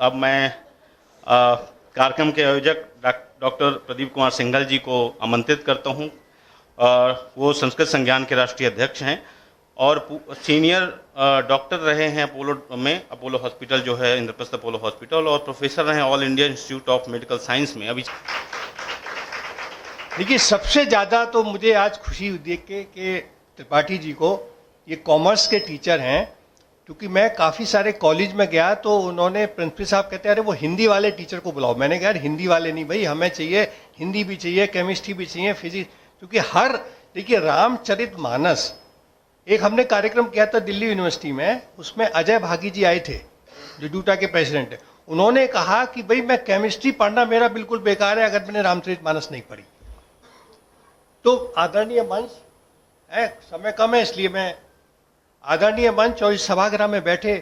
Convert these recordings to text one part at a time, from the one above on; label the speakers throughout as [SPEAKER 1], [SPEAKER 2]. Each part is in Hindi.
[SPEAKER 1] अब मैं कार्यक्रम के आयोजक डॉक्टर प्रदीप कुमार सिंघल जी को आमंत्रित करता हूं। वो संस्कृत संज्ञान के राष्ट्रीय अध्यक्ष हैं और सीनियर डॉक्टर रहे हैं अपोलो हॉस्पिटल जो है, इंद्रप्रस्थ अपोलो हॉस्पिटल, और प्रोफेसर रहे हैं all India institute of medical science में। अभी
[SPEAKER 2] देखिए, सबसे ज़्यादा तो मुझे आज खुशी देख के कि त्रिपाठी जी को, ये कॉमर्स के टीचर हैं, क्योंकि मैं काफ़ी सारे कॉलेज में गया तो उन्होंने, प्रिंसिपल साहब कहते हैं अरे वो हिंदी वाले टीचर को बुलाओ। मैंने कहा हिंदी वाले नहीं भाई, हमें चाहिए हिंदी भी चाहिए, केमिस्ट्री भी चाहिए, फिजिक्स, क्योंकि देखिए रामचरितमानस एक हमने कार्यक्रम किया था दिल्ली यूनिवर्सिटी में, उसमें अजय भागी जी आए थे जो डूटा के प्रेसिडेंट है। उन्होंने कहा कि भाई मैं केमिस्ट्री पढ़ना मेरा बिल्कुल बेकार है अगर मैंने रामचरितमानस नहीं पढ़ी। तो आदरणीय मंच है, समय कम है इसलिए मैं, आदरणीय मंच और इस सभागृह में बैठे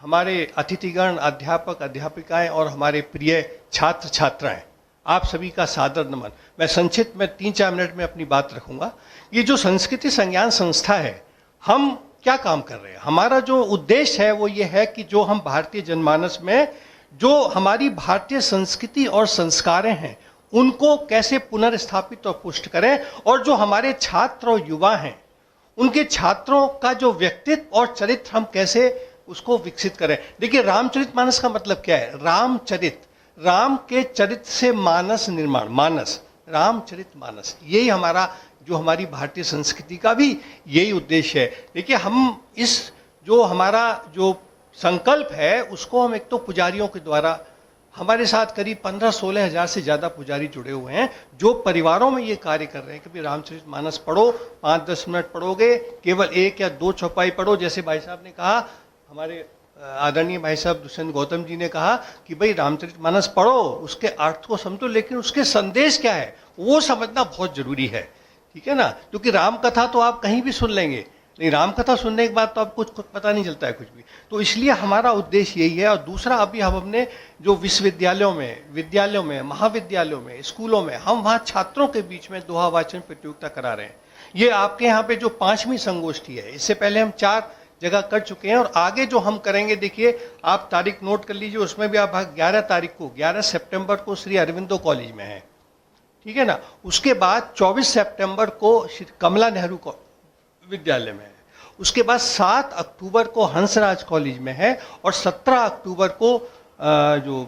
[SPEAKER 2] हमारे अतिथिगण, अध्यापक अध्यापिकाएं और हमारे प्रिय छात्र छात्राएं, आप सभी का सादर नमन। मैं संक्षिप्त में 3-4 मिनट में अपनी बात रखूंगा। ये जो संस्कृति संज्ञान संस्था है, हम क्या काम कर रहे हैं? हमारा जो उद्देश्य है वो ये है कि जो हम भारतीय जनमानस में जो हमारी भारतीय संस्कृति और संस्कारें हैं उनको कैसे पुनर्स्थापित और पुष्ट करें, और जो हमारे छात्र और युवा हैं उनके छात्रों का जो व्यक्तित्व और चरित्र हम कैसे उसको विकसित करें। देखिए, रामचरितमानस का मतलब क्या है? रामचरित, राम के चरित्र से मानस निर्माण, मानस, रामचरितमानस, यही हमारा, जो हमारी भारतीय संस्कृति का भी यही उद्देश्य है। देखिए, हम इस जो हमारा जो संकल्प है उसको हम एक तो पुजारियों के द्वारा, हमारे साथ करीब 15-16 हज़ार से ज़्यादा पुजारी जुड़े हुए हैं जो परिवारों में ये कार्य कर रहे हैं कि भाई रामचरितमानस पढ़ो, 5-10 मिनट पढ़ोगे, केवल 1 या 2 चौपाई पढ़ो। जैसे भाई साहब ने कहा, हमारे आदरणीय भाई साहब दुष्यंत गौतम जी ने कहा कि भाई रामचरितमानस पढ़ो, उसके अर्थ को समझो, लेकिन उसके संदेश क्या है वो समझना बहुत जरूरी है, ठीक है ना? क्योंकि राम कथा तो आप कहीं भी सुन लेंगे, लेकिन राम कथा सुनने के बाद तो आपको कुछ पता नहीं चलता है कुछ भी। तो इसलिए हमारा उद्देश्य यही है। और दूसरा, अभी हम अपने जो विश्वविद्यालयों में, महाविद्यालयों में, स्कूलों में, हम वहाँ छात्रों के बीच में दोहा वाचन प्रतियोगिता करा रहे हैं। ये आपके यहाँ पे जो 5वीं संगोष्ठी है, इससे पहले हम 4 जगह कर चुके हैं और आगे जो हम करेंगे, देखिए आप तारीख नोट कर लीजिए, उसमें भी आप 11 सितंबर को श्री अरविंदो कॉलेज में है, ठीक है ना? उसके बाद 24 सितंबर को कमला नेहरू विद्यालय में है, उसके बाद 7 अक्टूबर को हंसराज कॉलेज में है, और 17 अक्टूबर को जो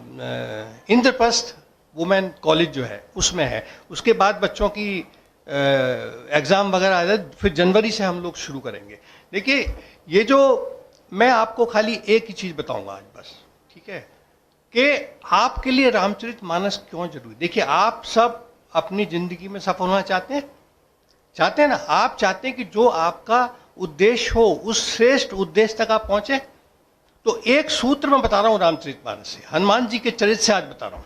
[SPEAKER 2] इंद्रप्रस्थ वुमेन कॉलेज जो है उसमें है। उसके बाद बच्चों की एग्ज़ाम वगैरह आ जाए, फिर जनवरी से हम लोग शुरू करेंगे। देखिए, ये जो मैं आपको खाली एक ही चीज़ बताऊंगा आज बस, ठीक है, कि आपके लिए रामचरितमानस क्यों जरूरी। देखिए, आप सब अपनी ज़िंदगी में सफल होना चाहते हैं ना? आप चाहते हैं कि जो आपका उद्देश्य हो उस श्रेष्ठ उद्देश्य तक आप पहुंचे। तो एक सूत्र मैं बता रहा हूं रामचरितमानस से, हनुमान जी के चरित्र से आज बता रहा हूं।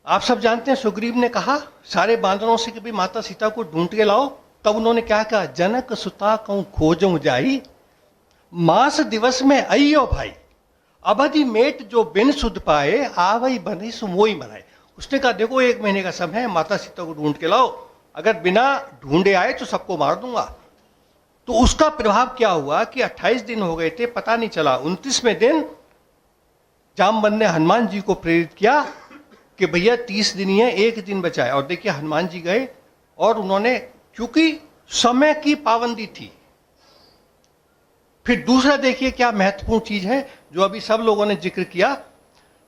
[SPEAKER 2] आप सब जानते हैं, सुग्रीव ने कहा सारे बांदरों से कि भाई माता सीता को ढूंढ के लाओ। तब उन्होंने क्या कहा? जनक सुता कहूं खोजऊं जाई, मास दिवस में अइयो भाई, अवधि मेट जो बिन सुध पाए, आवई बनी सो मोई मनाए। उसने कहा देखो 1 महीने का समय है, माता सीता को ढूंढ के लाओ, अगर बिना ढूंढे आए तो सबको मार दूंगा। तो उसका प्रभाव क्या हुआ कि 28 दिन हो गए थे, पता नहीं चला। 29वें दिन जामवंत ने हनुमान जी को प्रेरित किया कि भैया 30 दिन ही है, 1 दिन बचा है। और देखिए, हनुमान जी गए और उन्होंने, क्योंकि समय की पाबंदी थी। फिर दूसरा देखिए क्या महत्वपूर्ण चीज है जो अभी सब लोगों ने जिक्र किया।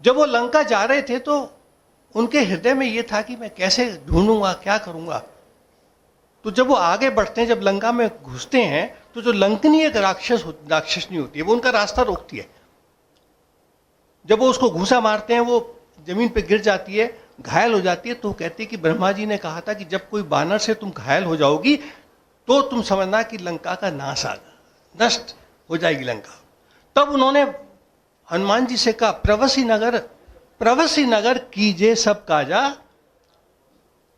[SPEAKER 2] जब वो लंका जा रहे थे तो उनके हृदय में ये था कि मैं कैसे ढूंढूंगा, क्या करूंगा। तो जब वो आगे बढ़ते हैं, जब लंका में घुसते हैं, तो जो लंकनी एक राक्षसनी होती है, वो उनका रास्ता रोकती है। जब वो उसको घूसा मारते हैं, वो जमीन पे गिर जाती है, घायल हो जाती है। तो कहती है कि ब्रह्मा जी ने कहा था कि जब कोई बानर से तुम घायल हो जाओगी तो तुम समझना कि लंका का नाश आ गया, नष्ट हो जाएगी लंका। तब उन्होंने हनुमान जी से कहा, प्रवसी नगर कीजे सब काजा।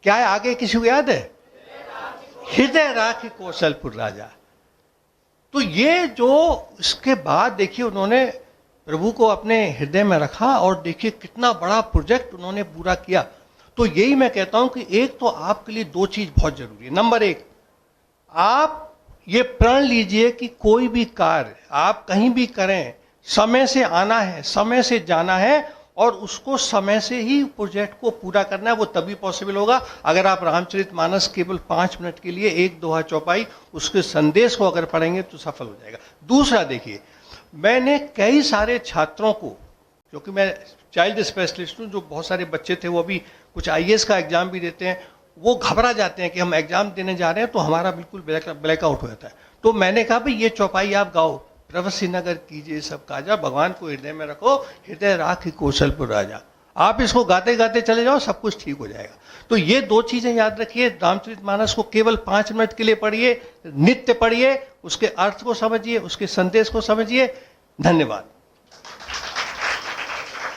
[SPEAKER 2] क्या है आगे, किसी को याद है? हृदय राखी कौशलपुर राजा। तो ये जो इसके बाद देखिए उन्होंने प्रभु को अपने हृदय में रखा और देखिए कितना बड़ा प्रोजेक्ट उन्होंने पूरा किया। तो यही मैं कहता हूं कि एक तो आपके लिए 2 चीज बहुत जरूरी है। नंबर 1, आप ये प्रण लीजिए कि कोई भी कार्य आप कहीं भी करें, समय से आना है, समय से जाना है और उसको समय से ही प्रोजेक्ट को पूरा करना है। वो तभी पॉसिबल होगा अगर आप रामचरितमानस केवल 5 मिनट के लिए एक दोहा चौपाई उसके संदेश को अगर पढ़ेंगे तो सफल हो जाएगा। दूसरा देखिए, मैंने कई सारे छात्रों को, क्योंकि मैं चाइल्ड स्पेशलिस्ट हूँ, जो बहुत सारे बच्चे थे वो अभी कुछ आईएएस का एग्जाम भी देते हैं, वो घबरा जाते हैं कि हम एग्जाम देने जा रहे हैं तो हमारा बिल्कुल ब्लैकआउट हो जाता है। तो मैंने कहा भाई ये चौपाई आप गाओ, प्रवसी नगर कीजिए सब काजा, भगवान को हृदय में रखो, हृदय राखी कौशलपुर राजा। आप इसको गाते गाते चले जाओ, सब कुछ ठीक हो जाएगा। तो ये 2 चीजें याद रखिए, रामचरितमानस को केवल 5 मिनट के लिए पढ़िए, नित्य पढ़िए, उसके अर्थ को समझिए, उसके संदेश को समझिए। धन्यवाद।